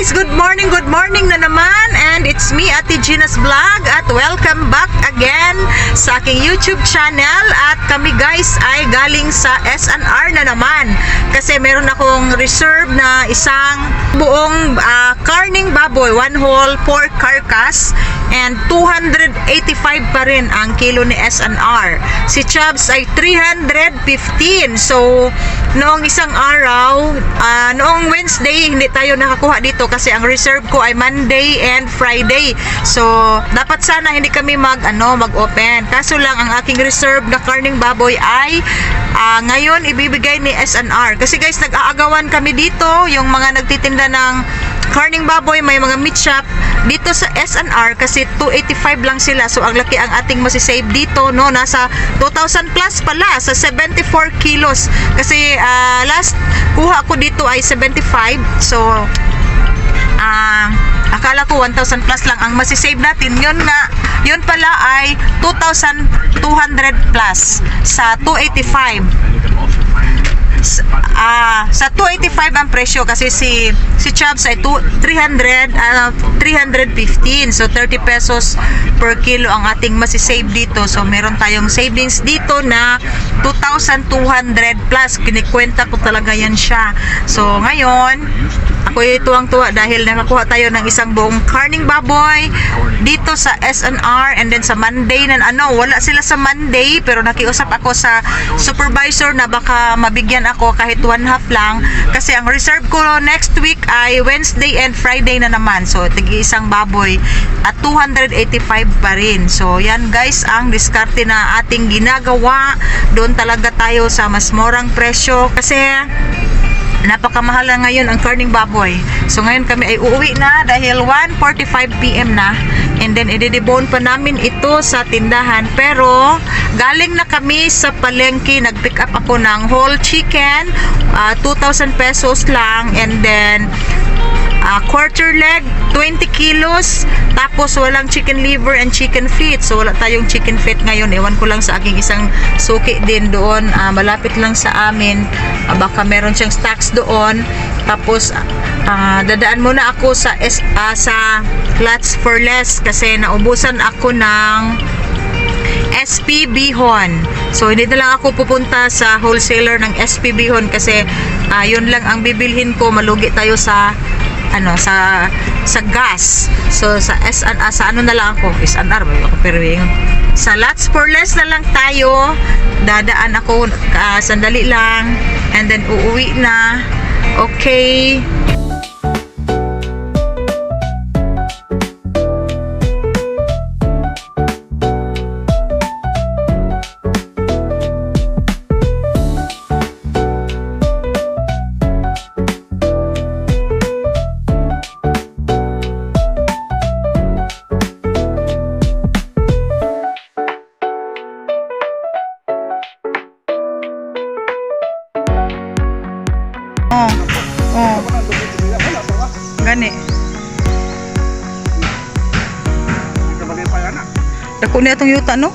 guys, good morning na naman, and it's me, Ate Gina's Vlog, at welcome back again sa aking YouTube channel. At kami guys ay galing sa SNR na naman kasi meron akong reserve na isang buong karning baboy, one whole pork carcass, and 285 pa rin ang kilo ni SNR. Si Chubbs ay 315. So noong isang araw, noong Wednesday hindi tayo nakakuha dito kasi ang reserve ko ay Monday and Friday. So dapat sana hindi kami mag-open. Kaso lang ang aking reserve na karning baboy ay ngayon ibibigay ni SNR. Kasi guys, nag-aagawan kami dito, yung mga nagtitinda ng karning baboy, may mga meat shop dito sa SNR kasi 285 lang sila. So ang laki ang ating masisave dito, no? Nasa 2,000 plus pala sa 74 kilos. Kasi last kuha ko dito ay 75. So akala ko 1,000 plus lang ang masisave natin. Yun pala ay 2,200 plus sa 285. Sa 285 ang presyo kasi si Chubbs ay 315. So 30 pesos per kilo ang ating masisave dito. So meron tayong savings dito na 2,200 plus. Kinikwenta ko talaga yan siya. So ngayon ako tuwang-tuwa dahil nakakuha tayo ng isang buong karning baboy dito sa SNR. And then sa Monday na wala sila sa Monday, pero nakiusap ako sa supervisor na baka mabigyan ako kahit 1/2 lang kasi ang reserve ko next week ay Wednesday and Friday na naman. So tig-isang baboy at 285 pa rin. So yan guys ang diskarte na ating ginagawa. Doon talaga tayo sa mas morang presyo kasi napakamahal na ngayon ang karning baboy. So ngayon kami ay uuwi na dahil 1:45 PM na. And then ididibon pa namin ito sa tindahan. Pero galing na kami sa palengke. Nag-pick up ako ng whole chicken, 2,000 pesos lang. And then quarter leg, 20 kilos. Tapos walang chicken liver and chicken feet. So wala tayong chicken feet ngayon. Ewan ko lang sa aking isang suki din doon. Malapit lang sa amin. Baka meron siyang stocks doon. Tapos dadaan muna ako sa Lots for Less kasi naubusan ako ng SP Bihon. So hindi na lang ako pupunta sa wholesaler ng SP Bihon kasi yun lang ang bibilhin ko. Malugi tayo sa sa gas. So sa SNR, sa na lang ako, SNR ba ako, pero sa Lots for Less na lang tayo. Dadaan ako sandali lang and then uuwi na. Okay. Gani. Dako niya itong yuta, no?